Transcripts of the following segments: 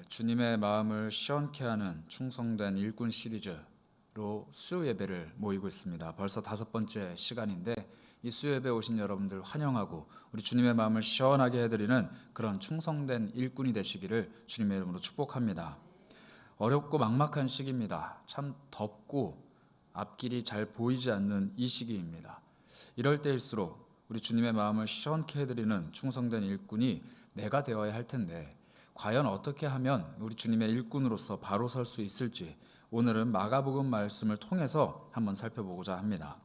주님의 마음을 시원케 하는 충성된 일꾼 시리즈로 수요 예배를 모이고 있습니다. 벌써 5번째 시간인데 이 수요 예배 오신 여러분들 환영하고 우리 주님의 마음을 시원하게 해드리는 그런 충성된 일꾼이 되시기를 주님의 이름으로 축복합니다. 어렵고 막막한 시기입니다. 참 덥고 앞길이 잘 보이지 않는 이 시기입니다. 이럴 때일수록 우리 주님의 마음을 시원케 해드리는 충성된 일꾼이 내가 되어야 할 텐데 과연 어떻게 하면 우리 주님의 일꾼으로서 바로 설 수 있을지 오늘은 마가복음 말씀을 통해서 한번 살펴보고자 합니다.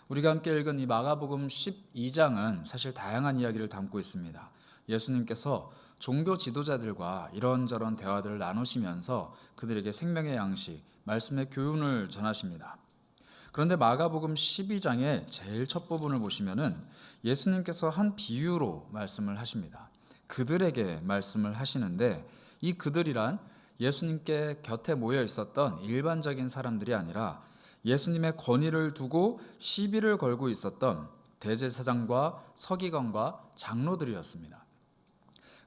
우리가 함께 읽은 이 마가복음 12장은 사실 다양한 이야기를 담고 있습니다. 예수님께서 종교 지도자들과 이런저런 대화들을 나누시면서 그들에게 생명의 양식, 말씀의 교훈을 전하십니다. 그런데 마가복음 12장의 제일 첫 부분을 보시면은 예수님께서 한 비유로 말씀을 하십니다. 그들에게 말씀을 하시는데 이 그들이란 예수님께 곁에 모여 있었던 일반적인 사람들이 아니라 예수님의 권위를 두고 시비를 걸고 있었던 대제사장과 서기관과 장로들이었습니다.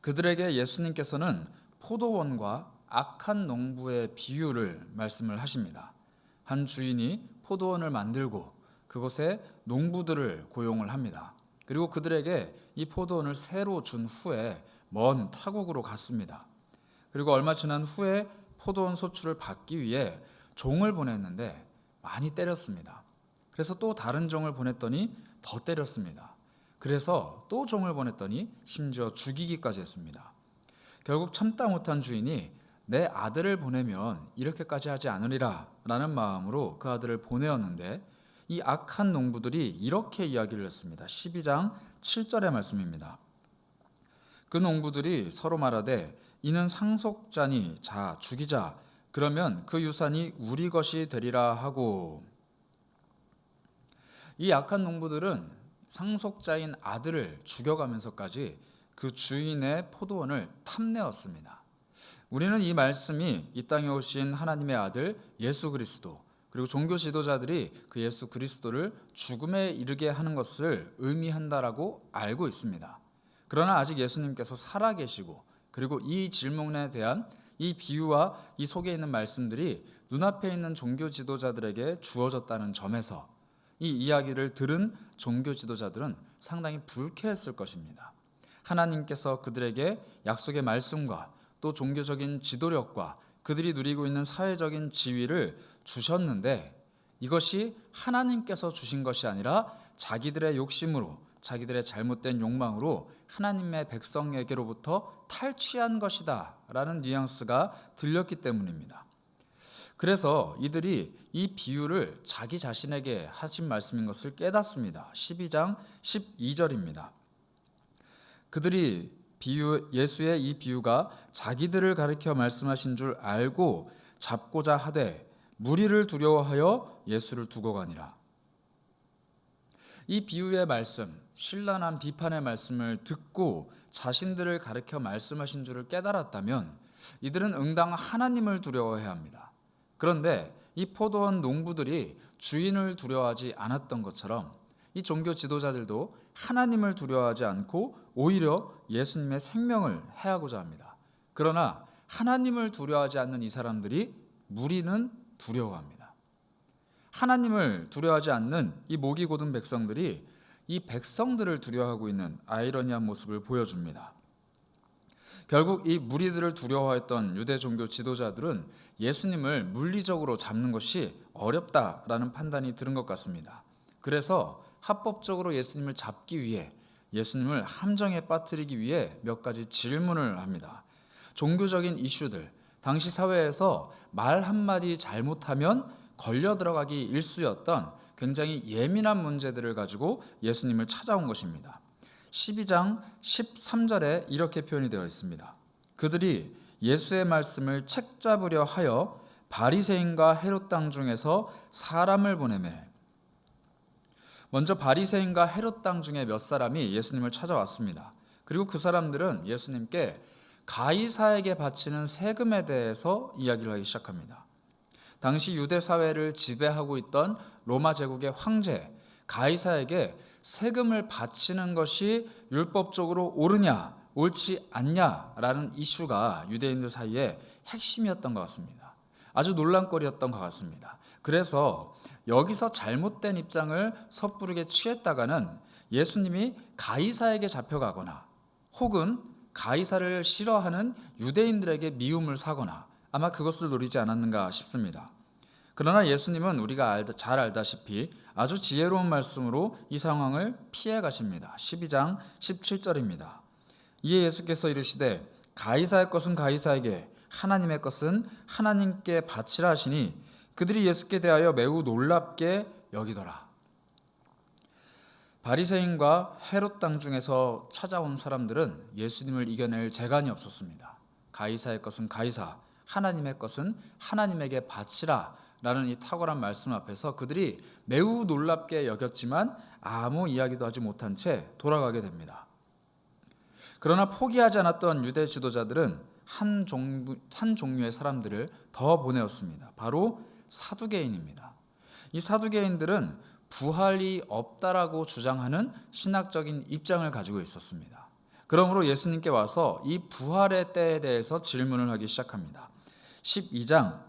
그들에게 예수님께서는 포도원과 악한 농부의 비유를 말씀을 하십니다. 한 주인이 포도원을 만들고 그곳에 농부들을 고용을 합니다. 그리고 그들에게 이 포도원을 새로 준 후에 먼 타국으로 갔습니다. 그리고 얼마 지난 후에 포도원 소출을 받기 위해 종을 보냈는데 많이 때렸습니다. 그래서 또 다른 종을 보냈더니 더 때렸습니다. 그래서 또 종을 보냈더니 심지어 죽이기까지 했습니다. 결국 참다 못한 주인이 내 아들을 보내면 이렇게까지 하지 않으리라 라는 마음으로 그 아들을 보내었는데 이 악한 농부들이 이렇게 이야기를 했습니다. 12장 7절의 말씀입니다. 그 농부들이 서로 말하되 이는 상속자니 자 죽이자 그러면 그 유산이 우리 것이 되리라 하고. 이 악한 농부들은 상속자인 아들을 죽여가면서까지 그 주인의 포도원을 탐내었습니다. 우리는 이 말씀이 이 땅에 오신 하나님의 아들 예수 그리스도 그리고 종교 지도자들이 그 예수 그리스도를 죽음에 이르게 하는 것을 의미한다라고 알고 있습니다. 그러나 아직 예수님께서 살아계시고 그리고 이 질문에 대한 이 비유와 이 속에 있는 말씀들이 눈앞에 있는 종교 지도자들에게 주어졌다는 점에서 이 이야기를 들은 종교 지도자들은 상당히 불쾌했을 것입니다. 하나님께서 그들에게 약속의 말씀과 또 종교적인 지도력과 그들이 누리고 있는 사회적인 지위를 주셨는데 이것이 하나님께서 주신 것이 아니라 자기들의 욕심으로 자기들의 잘못된 욕망으로 하나님의 백성에게로부터 탈취한 것이다 라는 뉘앙스가 들렸기 때문입니다. 그래서 이들이 이 비유를 자기 자신에게 하신 말씀인 것을 깨닫습니다. 12장 12절입니다. 그들이 예수의 이 비유가 자기들을 가리켜 말씀하신 줄 알고 잡고자 하되 무리를 두려워하여 예수를 두고 가니라. 이 비유의 말씀, 신랄한 비판의 말씀을 듣고 자신들을 가리켜 말씀하신 줄을 깨달았다면 이들은 응당 하나님을 두려워해야 합니다. 그런데 이 포도원 농부들이 주인을 두려워하지 않았던 것처럼 이 종교 지도자들도 하나님을 두려워하지 않고 오히려 예수님의 생명을 해하고자 합니다. 그러나 하나님을 두려워하지 않는 이 사람들이 무리는 두려워합니다. 하나님을 두려워하지 않는 이 목이 곧은 백성들이 이 백성들을 두려워하고 있는 아이러니한 모습을 보여줍니다. 결국 이 무리들을 두려워했던 유대 종교 지도자들은 예수님을 물리적으로 잡는 것이 어렵다라는 판단이 들은 것 같습니다. 그래서 합법적으로 예수님을 잡기 위해 예수님을 함정에 빠뜨리기 위해 몇 가지 질문을 합니다. 종교적인 이슈들, 당시 사회에서 말 한마디 잘못하면 걸려 들어가기 일쑤였던 굉장히 예민한 문제들을 가지고 예수님을 찾아온 것입니다. 12장 13절에 이렇게 표현이 되어 있습니다. 그들이 예수의 말씀을 책잡으려 하여 바리새인과 헤롯 땅 중에서 사람을 보내매. 먼저 바리새인과 헤롯 땅 중에 몇 사람이 예수님을 찾아왔습니다. 그리고 그 사람들은 예수님께 가이사에게 바치는 세금에 대해서 이야기를 하기 시작합니다. 당시 유대 사회를 지배하고 있던 로마 제국의 황제 가이사에게 세금을 바치는 것이 율법적으로 옳으냐 옳지 않냐라는 이슈가 유대인들 사이에 핵심이었던 것 같습니다. 아주 논란거리였던 것 같습니다. 그래서 여기서 잘못된 입장을 섣부르게 취했다가는 예수님이 가이사에게 잡혀가거나 혹은 가이사를 싫어하는 유대인들에게 미움을 사거나 아마 그것을 노리지 않았는가 싶습니다. 그러나 예수님은 우리가 잘 알다시피 아주 지혜로운 말씀으로 이 상황을 피해 가십니다. 12장 17절입니다. 이에 예수께서 이르시되 가이사의 것은 가이사에게 하나님의 것은 하나님께 바치라 하시니 그들이 예수께 대하여 매우 놀랍게 여기더라. 바리새인과 헤롯 당 중에서 찾아온 사람들은 예수님을 이겨낼 재간이 없었습니다. 가이사의 것은 가이사, 하나님의 것은 하나님에게 바치라 라는 이 탁월한 말씀 앞에서 그들이 매우 놀랍게 여겼지만 아무 이야기도 하지 못한 채 돌아가게 됩니다. 그러나 포기하지 않았던 유대 지도자들은 한 종류의 사람들을 더 보내었습니다. 바로 사두개인입니다. 이 사두개인들은 부활이 없다라고 주장하는 신학적인 입장을 가지고 있었습니다. 그러므로 예수님께 와서 이 부활의 때에 대해서 질문을 하기 시작합니다. 12장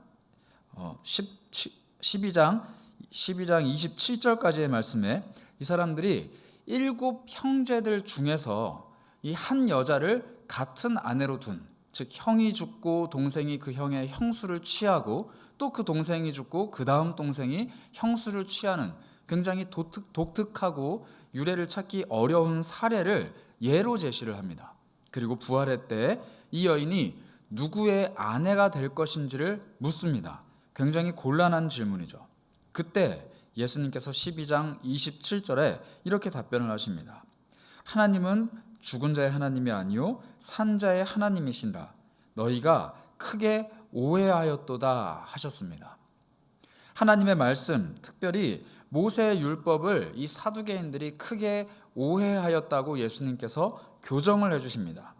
27절까지의 말씀에 이 사람들이 7 형제들 중에서 이 한 여자를 같은 아내로 둔, 즉 형이 죽고 동생이 그 형의 형수를 취하고 또 그 동생이 죽고 그 다음 동생이 형수를 취하는 굉장히 독특하고 유래를 찾기 어려운 사례를 예로 제시를 합니다. 그리고 부활의 때에 이 여인이 누구의 아내가 될 것인지를 묻습니다. 굉장히 곤란한 질문이죠. 그때 예수님께서 12장 27절에 이렇게 답변을 하십니다. 하나님은 죽은 자의 하나님이 아니요 산 자의 하나님이신라. 너희가 크게 오해하였도다 하셨습니다. 하나님의 말씀, 특별히 모세의 율법을 이 사두개인들이 크게 오해하였다고 예수님께서 교정을 해주십니다.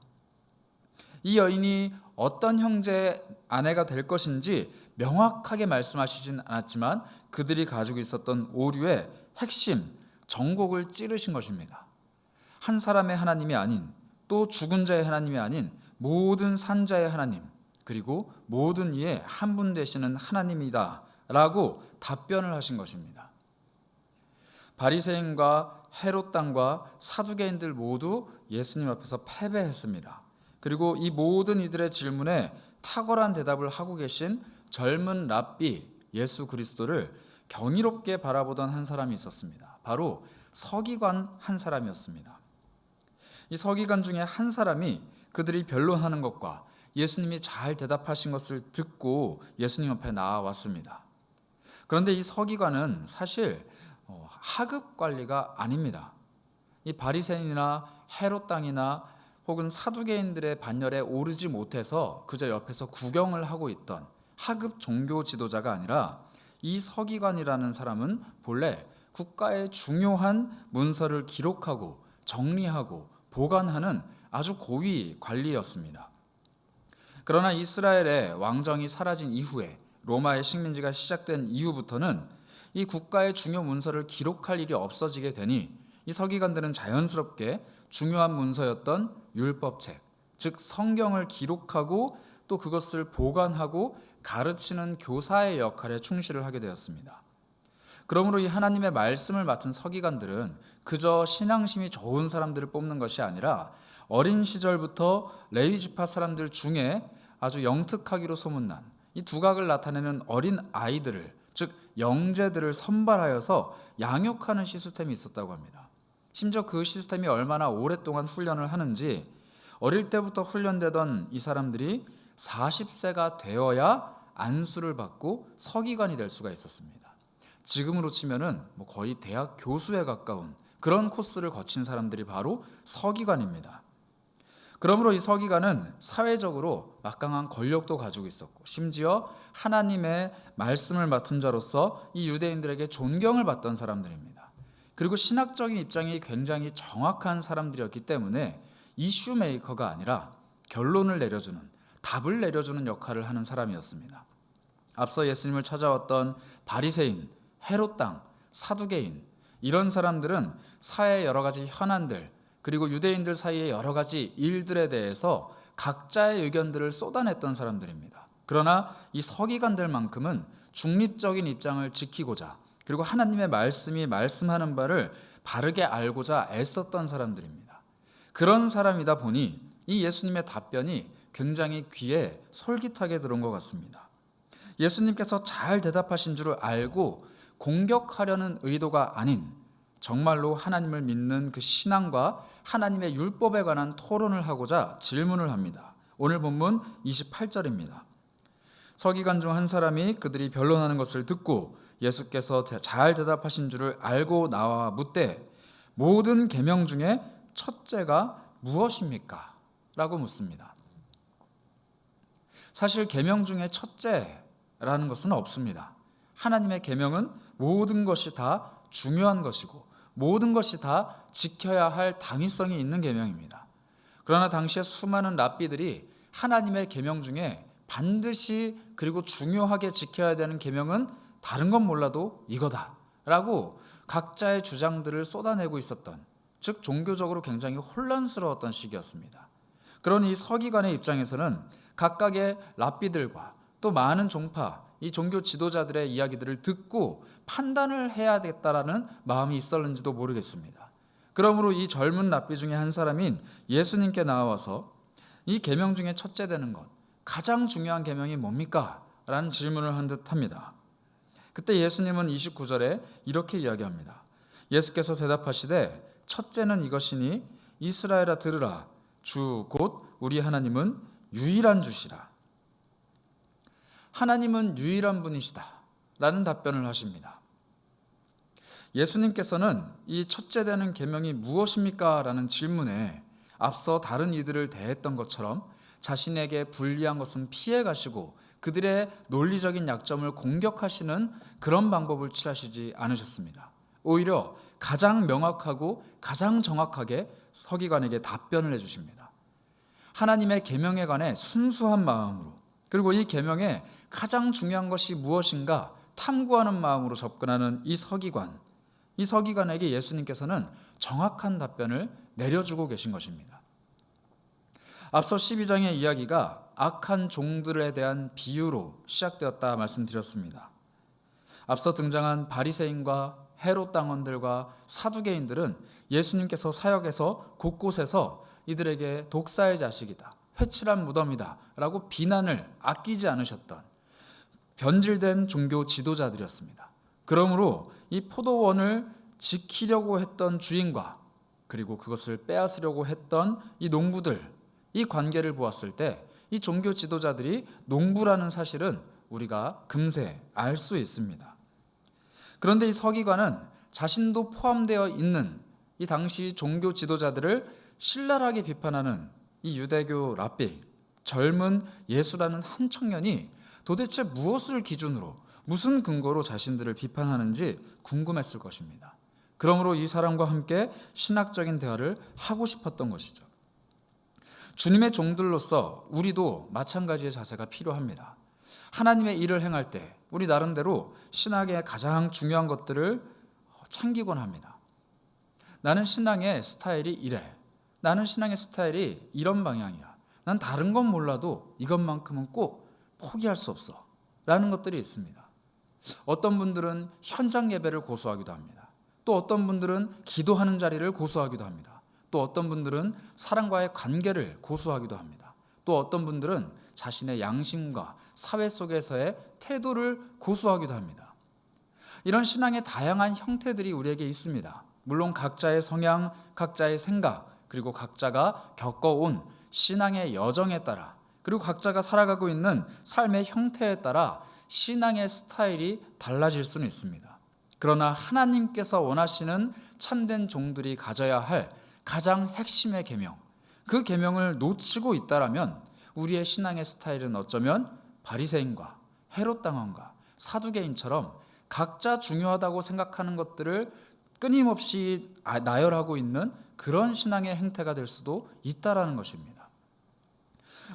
이 여인이 어떤 형제의 아내가 될 것인지 명확하게 말씀하시진 않았지만 그들이 가지고 있었던 오류의 핵심, 정곡을 찌르신 것입니다. 한 사람의 하나님이 아닌, 또 죽은 자의 하나님이 아닌 모든 산자의 하나님, 그리고 모든 이의 한 분 되시는 하나님이다 라고 답변을 하신 것입니다. 바리새인과 헤롯 당과 사두개인들 모두 예수님 앞에서 패배했습니다. 그리고 이 모든 이들의 질문에 탁월한 대답을 하고 계신 젊은 랍비 예수 그리스도를 경이롭게 바라보던 한 사람이 있었습니다. 바로 서기관 한 사람이었습니다. 이 서기관 중에 한 사람이 그들이 변론하는 것과 예수님이 잘 대답하신 것을 듣고 예수님 앞에 나와왔습니다. 그런데 이 서기관은 사실 하급 관리가 아닙니다. 이 바리새인이나 헤롯 당이나 혹은 사두개인들의 반열에 오르지 못해서 그저 옆에서 구경을 하고 있던 하급 종교 지도자가 아니라 이 서기관이라는 사람은 본래 국가의 중요한 문서를 기록하고 정리하고 보관하는 아주 고위 관리였습니다. 그러나 이스라엘의 왕정이 사라진 이후에 로마의 식민지가 시작된 이후부터는 이 국가의 중요 문서를 기록할 일이 없어지게 되니 이 서기관들은 자연스럽게 중요한 문서였던 율법책, 즉 성경을 기록하고 또 그것을 보관하고 가르치는 교사의 역할에 충실을 하게 되었습니다. 그러므로 이 하나님의 말씀을 맡은 서기관들은 그저 신앙심이 좋은 사람들을 뽑는 것이 아니라 어린 시절부터 레위 지파 사람들 중에 아주 영특하기로 소문난 이 두각을 나타내는 어린 아이들을, 즉 영재들을 선발하여서 양육하는 시스템이 있었다고 합니다. 심지어 그 시스템이 얼마나 오랫동안 훈련을 하는지 어릴 때부터 훈련되던 이 사람들이 40세가 되어야 안수를 받고 서기관이 될 수가 있었습니다. 지금으로 치면은 거의 대학 교수에 가까운 그런 코스를 거친 사람들이 바로 서기관입니다. 그러므로 이 서기관은 사회적으로 막강한 권력도 가지고 있었고 심지어 하나님의 말씀을 맡은 자로서 이 유대인들에게 존경을 받던 사람들입니다. 그리고 신학적인 입장이 굉장히 정확한 사람들이었기 때문에 이슈 메이커가 아니라 결론을 내려주는, 답을 내려주는 역할을 하는 사람이었습니다. 앞서 예수님을 찾아왔던 바리새인, 헤롯 당, 사두개인 이런 사람들은 사회의 여러 가지 현안들, 그리고 유대인들 사이의 여러 가지 일들에 대해서 각자의 의견들을 쏟아냈던 사람들입니다. 그러나 이 서기관들만큼은 중립적인 입장을 지키고자, 그리고 하나님의 말씀이 말씀하는 바를 바르게 알고자 애썼던 사람들입니다. 그런 사람이다 보니 이 예수님의 답변이 굉장히 귀에 솔깃하게 들어온 것 같습니다. 예수님께서 잘 대답하신 줄을 알고 공격하려는 의도가 아닌 정말로 하나님을 믿는 그 신앙과 하나님의 율법에 관한 토론을 하고자 질문을 합니다. 오늘 본문 28절입니다. 서기관 중 한 사람이 그들이 변론하는 것을 듣고 예수께서 잘 대답하신 줄을 알고 나와 묻되 모든 계명 중에 첫째가 무엇입니까? 라고 묻습니다. 사실 계명 중에 첫째라는 것은 없습니다. 하나님의 계명은 모든 것이 다 중요한 것이고 모든 것이 다 지켜야 할 당위성이 있는 계명입니다. 그러나 당시에 수많은 랍비들이 하나님의 계명 중에 반드시 그리고 중요하게 지켜야 되는 계명은 다른 건 몰라도 이거다라고 각자의 주장들을 쏟아내고 있었던, 즉 종교적으로 굉장히 혼란스러웠던 시기였습니다. 그러니 이 서기관의 입장에서는 각각의 랍비들과 또 많은 종파, 이 종교 지도자들의 이야기들을 듣고 판단을 해야겠다라는 마음이 있었는지도 모르겠습니다. 그러므로 이 젊은 랍비 중에 한 사람인 예수님께 나와서 이 계명 중에 첫째 되는 것, 가장 중요한 계명이 뭡니까? 라는 질문을 한 듯합니다. 그때 예수님은 29절에 이렇게 이야기합니다. 예수께서 대답하시되 첫째는 이것이니 이스라엘아 들으라. 주 곧 우리 하나님은 유일한 주시라. 하나님은 유일한 분이시다 라는 답변을 하십니다. 예수님께서는 이 첫째 되는 계명이 무엇입니까? 라는 질문에 앞서 다른 이들을 대했던 것처럼 자신에게 불리한 것은 피해 가시고 그들의 논리적인 약점을 공격하시는 그런 방법을 취하시지 않으셨습니다. 오히려 가장 명확하고 가장 정확하게 서기관에게 답변을 해주십니다. 하나님의 계명에 관해 순수한 마음으로, 그리고 이 계명에 가장 중요한 것이 무엇인가 탐구하는 마음으로 접근하는 이 서기관에게 예수님께서는 정확한 답변을 내려주고 계신 것입니다. 앞서 12장의 이야기가 악한 종들에 대한 비유로 시작되었다 말씀드렸습니다. 앞서 등장한 바리새인과 헤롯 당원들과 사두개인들은 예수님께서 사역에서 곳곳에서 이들에게 독사의 자식이다, 회칠한 무덤이다 라고 비난을 아끼지 않으셨던 변질된 종교 지도자들이었습니다. 그러므로 이 포도원을 지키려고 했던 주인과 그리고 그것을 빼앗으려고 했던 이 농부들, 이 관계를 보았을 때 이 종교 지도자들이 농부라는 사실은 우리가 금세 알 수 있습니다. 그런데 이 서기관은 자신도 포함되어 있는 이 당시 종교 지도자들을 신랄하게 비판하는 이 유대교 랍비, 젊은 예수라는 한 청년이 도대체 무엇을 기준으로, 무슨 근거로 자신들을 비판하는지 궁금했을 것입니다. 그러므로 이 사람과 함께 신학적인 대화를 하고 싶었던 것이죠. 주님의 종들로서 우리도 마찬가지의 자세가 필요합니다. 하나님의 일을 행할 때 우리 나름대로 신학의 가장 중요한 것들을 챙기곤 합니다. 나는 신앙의 스타일이 이래. 나는 신앙의 스타일이 이런 방향이야. 난 다른 건 몰라도 이것만큼은 꼭 포기할 수 없어. 라는 것들이 있습니다. 어떤 분들은 현장 예배를 고수하기도 합니다. 또 어떤 분들은 기도하는 자리를 고수하기도 합니다. 또 어떤 분들은 사람과의 관계를 고수하기도 합니다. 또 어떤 분들은 자신의 양심과 사회 속에서의 태도를 고수하기도 합니다. 이런 신앙의 다양한 형태들이 우리에게 있습니다. 물론 각자의 성향, 각자의 생각, 그리고 각자가 겪어온 신앙의 여정에 따라, 그리고 각자가 살아가고 있는 삶의 형태에 따라 신앙의 스타일이 달라질 수는 있습니다. 그러나 하나님께서 원하시는 참된 종들이 가져야 할 가장 핵심의 계명, 그 계명을 놓치고 있다라면 우리의 신앙의 스타일은 어쩌면 바리새인과 헤롯 당원과 사두개인처럼 각자 중요하다고 생각하는 것들을 끊임없이 나열하고 있는 그런 신앙의 행태가 될 수도 있다라는 것입니다.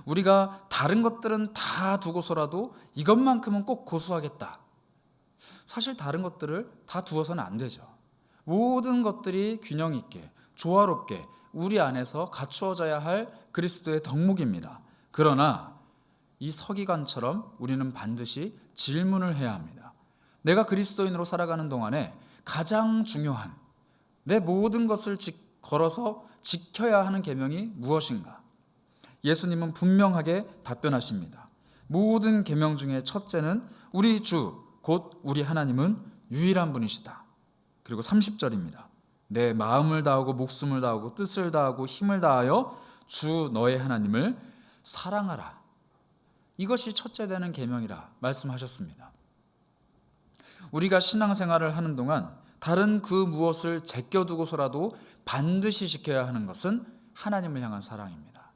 우리가 다른 것들은 다 두고서라도 이것만큼은 꼭 고수하겠다. 사실 다른 것들을 다 두어서는 안 되죠. 모든 것들이 균형 있게, 조화롭게 우리 안에서 갖추어져야 할 그리스도의 덕목입니다. 그러나 이 서기관처럼 우리는 반드시 질문을 해야 합니다. 내가 그리스도인으로 살아가는 동안에 가장 중요한 내 모든 것을 걸어서 지켜야 하는 계명이 무엇인가? 예수님은 분명하게 답변하십니다. 모든 계명 중에 첫째는 우리 주, 곧 우리 하나님은 유일한 분이시다. 그리고 30절입니다. 내 마음을 다하고 목숨을 다하고 뜻을 다하고 힘을 다하여 주 너의 하나님을 사랑하라. 이것이 첫째 되는 계명이라 말씀하셨습니다. 우리가 신앙생활을 하는 동안 다른 그 무엇을 제껴두고서라도 반드시 지켜야 하는 것은 하나님을 향한 사랑입니다.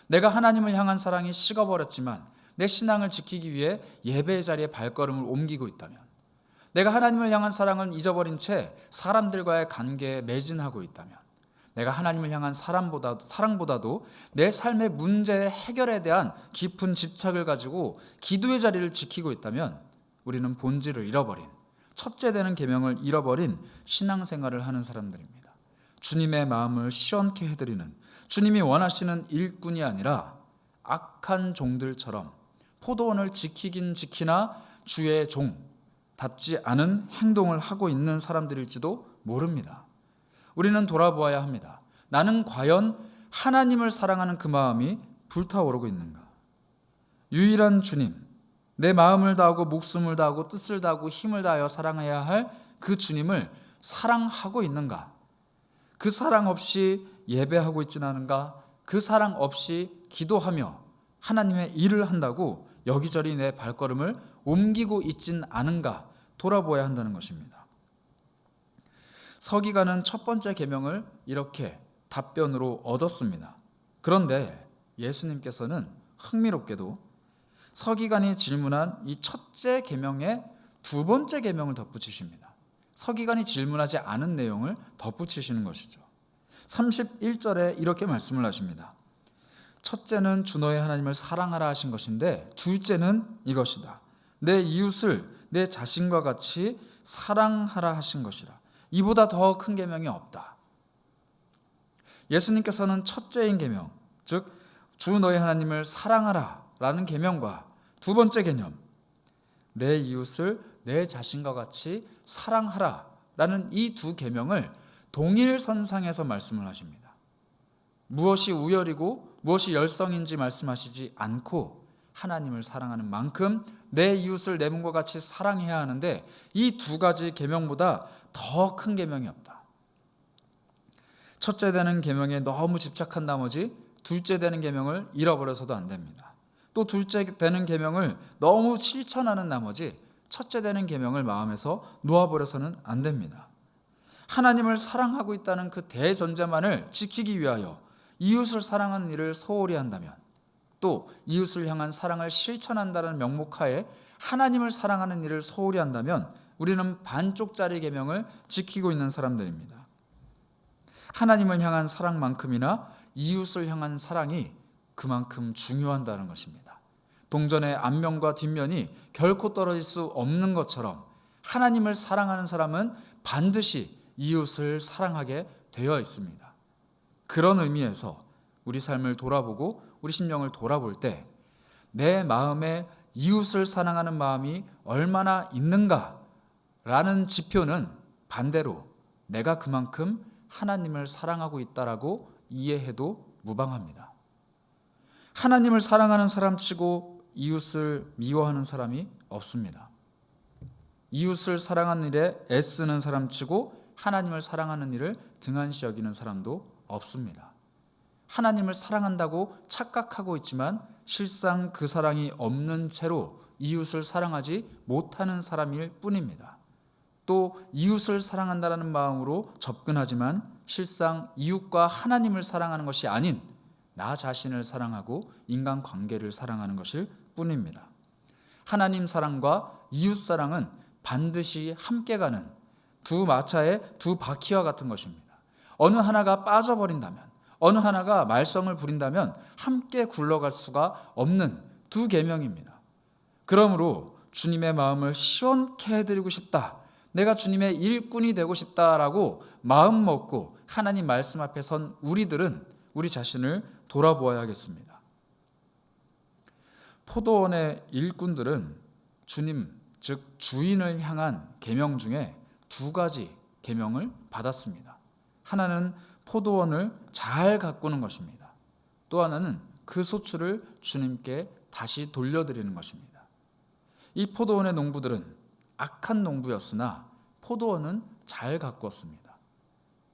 내가 하나님을 향한 사랑이 식어버렸지만 내 신앙을 지키기 위해 예배의 자리에 발걸음을 옮기고 있다면, 내가 하나님을 향한 사랑을 잊어버린 채 사람들과의 관계에 매진하고 있다면, 내가 하나님을 향한 사랑보다도 내 삶의 문제 해결에 대한 깊은 집착을 가지고 기도의 자리를 지키고 있다면 우리는 본질을 잃어버린, 첫째 되는 계명을 잃어버린 신앙생활을 하는 사람들입니다. 주님의 마음을 시원케 해드리는, 주님이 원하시는 일꾼이 아니라 악한 종들처럼 포도원을 지키긴 지키나 주의 종답지 않은 행동을 하고 있는 사람들일지도 모릅니다. 우리는 돌아보아야 합니다. 나는 과연 하나님을 사랑하는 그 마음이 불타오르고 있는가? 유일한 주님, 내 마음을 다하고 목숨을 다하고 뜻을 다하고 힘을 다하여 사랑해야 할 그 주님을 사랑하고 있는가? 그 사랑 없이 예배하고 있지는 않은가? 그 사랑 없이 기도하며 하나님의 일을 한다고 여기저기 내 발걸음을 옮기고 있진 않은가? 돌아보아야 한다는 것입니다. 서기관은 첫 번째 계명을 이렇게 답변으로 얻었습니다. 그런데 예수님께서는 흥미롭게도 서기관이 질문한 이 첫째 계명에 두 번째 계명을 덧붙이십니다. 서기관이 질문하지 않은 내용을 덧붙이시는 것이죠. 31절에 이렇게 말씀을 하십니다. 첫째는 주 너의 하나님을 사랑하라 하신 것인데 둘째는 이것이다. 내 이웃을 내 자신과 같이 사랑하라 하신 것이라. 이보다 더 큰 계명이 없다. 예수님께서는 첫째인 계명, 즉 주 너의 하나님을 사랑하라 라는 계명과 두 번째 개념, 내 이웃을 내 자신과 같이 사랑하라 라는 이 두 계명을 동일선상에서 말씀을 하십니다. 무엇이 우열이고 무엇이 열성인지 말씀하시지 않고 하나님을 사랑하는 만큼 내 이웃을 내 몸과 같이 사랑해야 하는데 이 두 가지 계명보다 더 큰 계명이 없다. 첫째 되는 계명에 너무 집착한 나머지 둘째 되는 계명을 잃어버려서도 안 됩니다. 또 둘째 되는 계명을 너무 실천하는 나머지 첫째 되는 계명을 마음에서 놓아버려서는 안 됩니다. 하나님을 사랑하고 있다는 그 대전제만을 지키기 위하여 이웃을 사랑하는 일을 소홀히 한다면, 또 이웃을 향한 사랑을 실천한다는 명목하에 하나님을 사랑하는 일을 소홀히 한다면 우리는 반쪽짜리 계명을 지키고 있는 사람들입니다. 하나님을 향한 사랑만큼이나 이웃을 향한 사랑이 그만큼 중요하다는 것입니다. 동전의 앞면과 뒷면이 결코 떨어질 수 없는 것처럼 하나님을 사랑하는 사람은 반드시 이웃을 사랑하게 되어 있습니다. 그런 의미에서 우리 삶을 돌아보고 우리 심령을 돌아볼 때 내 마음에 이웃을 사랑하는 마음이 얼마나 있는가라는 지표는 반대로 내가 그만큼 하나님을 사랑하고 있다라고 이해해도 무방합니다. 하나님을 사랑하는 사람치고 이웃을 미워하는 사람이 없습니다. 이웃을 사랑하는 일에 애쓰는 사람치고 하나님을 사랑하는 일을 등한시 여기는 사람도 없습니다. 하나님을 사랑한다고 착각하고 있지만 실상 그 사랑이 없는 채로 이웃을 사랑하지 못하는 사람일 뿐입니다. 또 이웃을 사랑한다는 마음으로 접근하지만 실상 이웃과 하나님을 사랑하는 것이 아닌 나 자신을 사랑하고 인간관계를 사랑하는 것일 뿐입니다. 하나님 사랑과 이웃 사랑은 반드시 함께 가는 두 마차의 두 바퀴와 같은 것입니다. 어느 하나가 빠져버린다면, 어느 하나가 말썽을 부린다면 함께 굴러갈 수가 없는 두 계명입니다. 그러므로 주님의 마음을 시원케 해드리고 싶다, 내가 주님의 일꾼이 되고 싶다라고 마음 먹고 하나님 말씀 앞에 선 우리들은 우리 자신을 돌아보아야 하겠습니다. 포도원의 일꾼들은 주님, 즉 주인을 향한 계명 중에 두 가지 계명을 받았습니다. 하나는 포도원을 잘 가꾸는 것입니다. 또 하나는 그 소출을 주님께 다시 돌려드리는 것입니다. 이 포도원의 농부들은 악한 농부였으나 포도원은 잘 가꾸었습니다.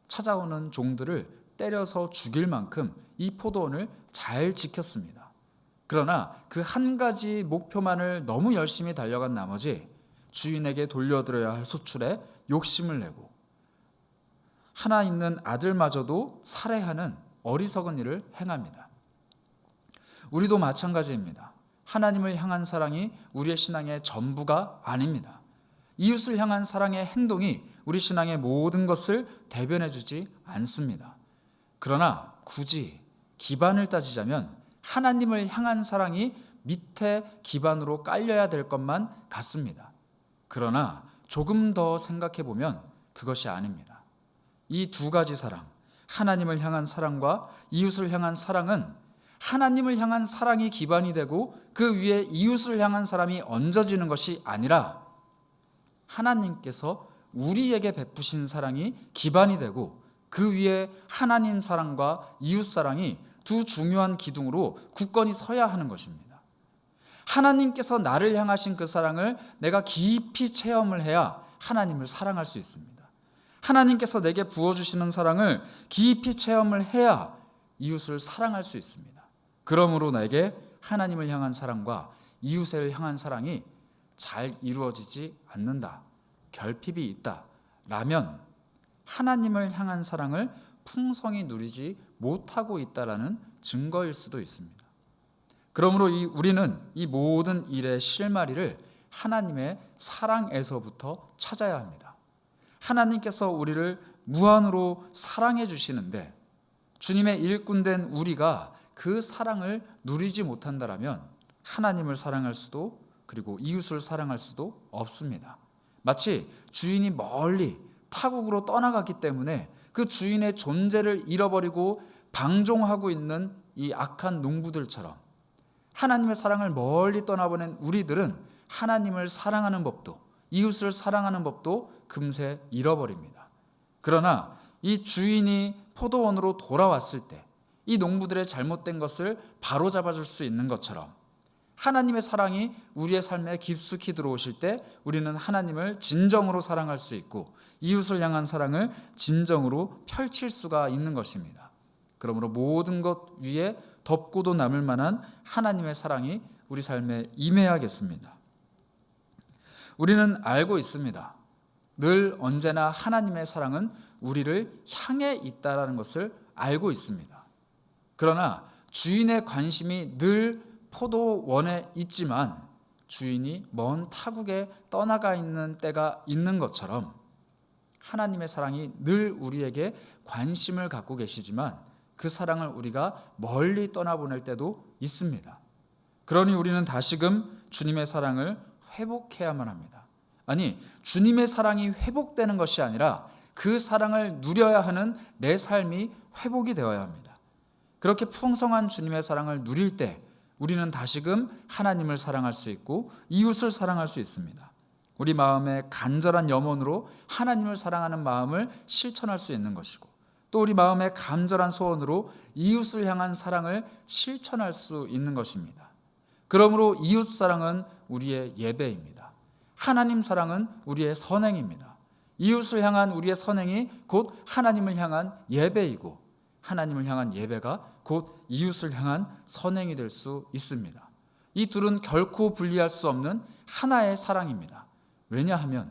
찾아오는 종들을 때려서 죽일 만큼 이 포도원을 잘 지켰습니다. 그러나 그 한 가지 목표만을 너무 열심히 달려간 나머지 주인에게 돌려드려야 할 소출에 욕심을 내고 하나 있는 아들마저도 살해하는 어리석은 일을 행합니다. 우리도 마찬가지입니다. 하나님을 향한 사랑이 우리의 신앙의 전부가 아닙니다. 이웃을 향한 사랑의 행동이 우리 신앙의 모든 것을 대변해 주지 않습니다. 그러나 굳이 기반을 따지자면 하나님을 향한 사랑이 밑에 기반으로 깔려야 될 것만 같습니다. 그러나 조금 더 생각해 보면 그것이 아닙니다. 이 두 가지 사랑, 하나님을 향한 사랑과 이웃을 향한 사랑은 하나님을 향한 사랑이 기반이 되고 그 위에 이웃을 향한 사람이 얹어지는 것이 아니라 하나님께서 우리에게 베푸신 사랑이 기반이 되고 그 위에 하나님 사랑과 이웃 사랑이 두 중요한 기둥으로 굳건히 서야 하는 것입니다. 하나님께서 나를 향하신 그 사랑을 내가 깊이 체험을 해야 하나님을 사랑할 수 있습니다. 하나님께서 내게 부어주시는 사랑을 깊이 체험을 해야 이웃을 사랑할 수 있습니다. 그러므로 내게 하나님을 향한 사랑과 이웃을 향한 사랑이 잘 이루어지지 않는다, 결핍이 있다 라면 하나님을 향한 사랑을 풍성히 누리지 못하고 있다라는 증거일 수도 있습니다. 그러므로 우리는 이 모든 일의 실마리를 하나님의 사랑에서부터 찾아야 합니다. 하나님께서 우리를 무한으로 사랑해 주시는데 주님의 일꾼된 우리가 그 사랑을 누리지 못한다라면 하나님을 사랑할 수도 그리고 이웃을 사랑할 수도 없습니다. 마치 주인이 멀리 타국으로 떠나갔기 때문에 그 주인의 존재를 잃어버리고 방종하고 있는 이 악한 농부들처럼 하나님의 사랑을 멀리 떠나보낸 우리들은 하나님을 사랑하는 법도 이웃을 사랑하는 법도 금세 잃어버립니다. 그러나 이 주인이 포도원으로 돌아왔을 때 이 농부들의 잘못된 것을 바로잡아줄 수 있는 것처럼 하나님의 사랑이 우리의 삶에 깊숙이 들어오실 때 우리는 하나님을 진정으로 사랑할 수 있고 이웃을 향한 사랑을 진정으로 펼칠 수가 있는 것입니다. 그러므로 모든 것 위에 덮고도 남을 만한 하나님의 사랑이 우리 삶에 임해야겠습니다. 우리는 알고 있습니다. 늘 언제나 하나님의 사랑은 우리를 향해 있다는 것을 알고 있습니다. 그러나 주인의 관심이 늘 포도원에 있지만 주인이 먼 타국에 떠나가 있는 때가 있는 것처럼 하나님의 사랑이 늘 우리에게 관심을 갖고 계시지만 그 사랑을 우리가 멀리 떠나보낼 때도 있습니다. 그러니 우리는 다시금 주님의 사랑을 회복해야만 합니다. 아니, 주님의 사랑이 회복되는 것이 아니라 그 사랑을 누려야 하는 내 삶이 회복이 되어야 합니다. 그렇게 풍성한 주님의 사랑을 누릴 때 우리는 다시금 하나님을 사랑할 수 있고 이웃을 사랑할 수 있습니다. 우리 마음의 간절한 염원으로 하나님을 사랑하는 마음을 실천할 수 있는 것이고 또 우리 마음의 간절한 소원으로 이웃을 향한 사랑을 실천할 수 있는 것입니다. 그러므로 이웃 사랑은 우리의 예배입니다. 하나님 사랑은 우리의 선행입니다. 이웃을 향한 우리의 선행이 곧 하나님을 향한 예배이고 하나님을 향한 예배가 곧 이웃을 향한 선행이 될 수 있습니다. 이 둘은 결코 분리할 수 없는 하나의 사랑입니다. 왜냐하면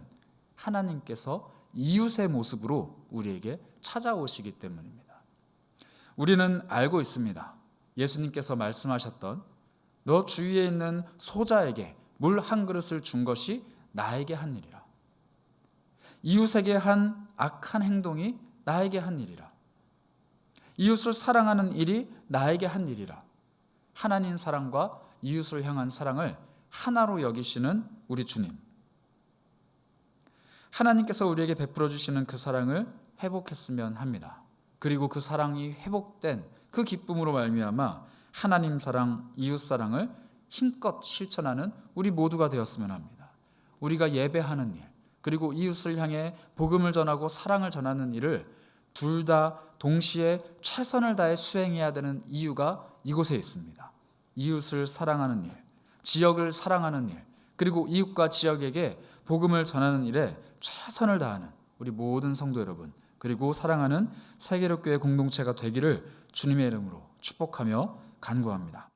하나님께서 이웃의 모습으로 우리에게 찾아오시기 때문입니다. 우리는 알고 있습니다. 예수님께서 말씀하셨던 너 주위에 있는 소자에게 물 한 그릇을 준 것이 나에게 한 일이라. 이웃에게 한 악한 행동이 나에게 한 일이라. 이웃을 사랑하는 일이 나에게 한 일이라. 하나님 사랑과 이웃을 향한 사랑을 하나로 여기시는 우리 주님. 하나님께서 우리에게 베풀어 주시는 그 사랑을 회복했으면 합니다. 그리고 그 사랑이 회복된 그 기쁨으로 말미암아 하나님 사랑, 이웃 사랑을 힘껏 실천하는 우리 모두가 되었으면 합니다. 우리가 예배하는 일, 그리고 이웃을 향해 복음을 전하고 사랑을 전하는 일을 둘 다 동시에 최선을 다해 수행해야 되는 이유가 이곳에 있습니다. 이웃을 사랑하는 일, 지역을 사랑하는 일, 그리고 이웃과 지역에게 복음을 전하는 일에 최선을 다하는 우리 모든 성도 여러분, 그리고 사랑하는 세계로 교회 공동체가 되기를 주님의 이름으로 축복하며 간구합니다.